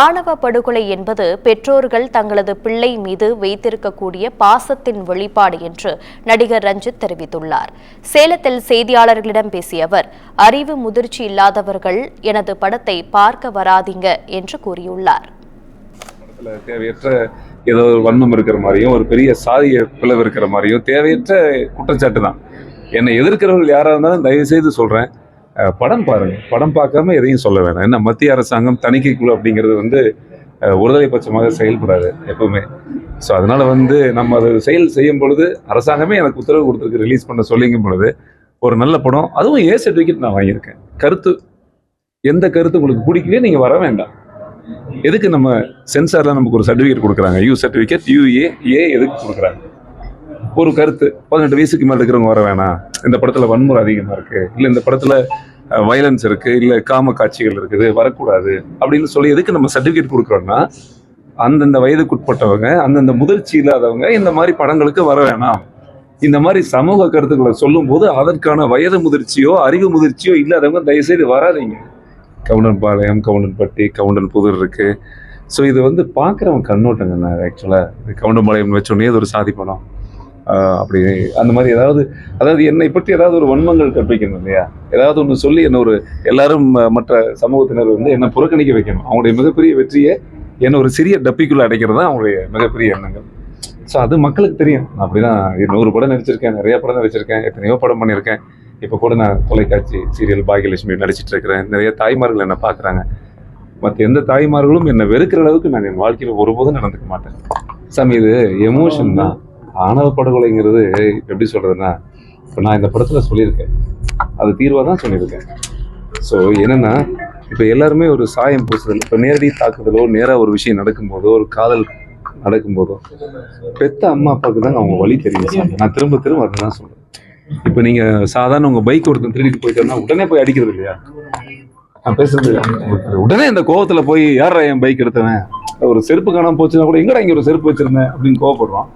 ஆணவ படுகொலை என்பது பெற்றோர்கள் தங்களது பிள்ளை மீது வைத்திருக்கக்கூடிய பாசத்தின் வெளிப்பாடு என்று நடிகர் ரஞ்சித் தெரிவித்துள்ளார். சேலத்தில் செய்தியாளர்களிடம் பேசிய அவர், அறிவு முதிர்ச்சி இல்லாதவர்கள் எனது படத்தை பார்க்க வராதீங்க என்று கூறியுள்ளார். தேவையற்ற ஏதோ வன்மம் இருக்கிற மாதிரியும் ஒரு பெரிய சாதிய பிளவு இருக்கிற மாதிரியும் தேவையற்ற குற்றச்சாட்டு தான். என்னை எதிர்க்கிறவர்கள் யாராக இருந்தாலும் தயவு செய்து சொல்றேன், படம் பாருங்க. படம் பார்க்காம எதையும் சொல்ல வேணாம். என்ன மத்திய அரசாங்கம் தணிக்கை குழு அப்படிங்கிறது ஒருதலை பட்சமாக செயல்படாது எப்பவுமே. ஸோ அதனால நம்ம அதை செய்யும் பொழுது அரசாங்கமே எனக்கு உத்தரவு கொடுத்துருக்கு ரிலீஸ் பண்ண சொல்லிங்கும் பொழுது ஒரு நல்ல படம், அதுவும் ஏ சர்டிஃபிகேட் நான் வாங்கியிருக்கேன். எந்த கருத்து உங்களுக்கு பிடிக்கலையே நீங்க வர வேண்டாம். எதுக்கு நம்ம சென்சார்ல நமக்கு ஒரு சர்டிஃபிகேட் கொடுக்குறாங்க, யூ சர்டிஃபிகேட், ஏ எதுக்கு கொடுக்குறாங்க? ஒரு கருத்து 18 வயசுக்கு மேல இருக்கிறவங்க வர வேணாம், இந்த படத்துல வன்முறை அதிகமா இருக்கு, இல்ல இந்த படத்துல வயலன்ஸ் இருக்கு, இல்ல காம காட்சிகள் இருக்குது, வரக்கூடாது அப்படின்னு சொல்லி எதுக்கு நம்ம சர்டிஃபிகேட் கொடுக்குறோம்னா, அந்தந்த வயதுக்குட்பட்டவங்க, அந்தந்த முதிர்ச்சி இல்லாதவங்க இந்த மாதிரி படங்களுக்கு வர வேணாம். இந்த மாதிரி சமூக கருத்துக்களை சொல்லும் போது அதற்கான வயது முதிர்ச்சியோ அறிவு முதிர்ச்சியோ இல்லாதவங்க தயவுசெய்து வராதிங்க. கவுண்டன் பாளையம், கவுண்டன் பட்டி, கவுண்டன் புதூர் இருக்கு. ஸோ இது பார்க்குறவங்க கண்ணோட்டங்க. ஆக்சுவலாக கவுண்டன் பாளையம் வச்சோடனே அது ஒரு சாதி படம் அப்படி அந்த மாதிரி அதாவது என்னை பற்றி ஏதாவது ஒரு வன்மங்கள் கற்பிக்கணும் இல்லையா? ஏதாவது ஒன்று சொல்லி எல்லாரும் மற்ற சமூகத்தினர் என்னை புறக்கணிக்க வைக்கணும். அவங்களுடைய மிகப்பெரிய வெற்றியை என்னை ஒரு சிறிய டப்பிக்குள்ள அடைக்கிறது தான் அவங்களுடைய மிகப்பெரிய எண்ணங்கள். ஸோ அது மக்களுக்கு தெரியும். நான் அப்படிதான் 100 படம் நடிச்சிருக்கேன், நிறைய படம் நடிச்சிருக்கேன், எத்தனையோ படம் பண்ணியிருக்கேன். இப்போ கூட நான் தொலைக்காட்சி சீரியல் பாகியலட்சுமி நடிச்சிட்டு இருக்கிறேன். நிறைய தாய்மார்கள் என்னை பார்க்குறாங்க. மற்ற எந்த தாய்மார்களும் என்னை வெறுக்கிற அளவுக்கு நான் என் வாழ்க்கையில் ஒருபோதும் நடந்துக்க மாட்டேன். சாமி, இது எமோஷன் தான். ஆணவ படுகொலைங்கிறது எப்படி சொல்றதுன்னா, இப்போ நான் இந்த படத்துல சொல்லியிருக்கேன், அது தீர்வாக தான் சொல்லியிருக்கேன். ஸோ என்னன்னா, இப்போ எல்லாருமே ஒரு சாயம் பூசுதல், இப்போ நேரடி தாக்குதலோ நேராக ஒரு விஷயம் நடக்கும்போதோ ஒரு காதல் நடக்கும்போதோ பெத்த அம்மா அப்பாவுக்கு தான் அவங்க வழி தெரியும். நான் திரும்ப அதுதான் சொல்றேன். இப்போ நீங்க சாதாரண உங்க பைக் ஒருத்தன் திருடிட்டு போயிட்டோம்னா உடனே போய் அடிக்கிறது இல்லையா? நான் பேசுறது உடனே இந்த கோவத்துல போய் யாரா என் பைக் எடுத்தவன், ஒரு செருப்பு காணாம போச்சுன்னா கூட எங்கடா இங்க ஒரு செருப்பு வச்சிருந்தேன் அப்படின்னு கோவப்படுறோம்.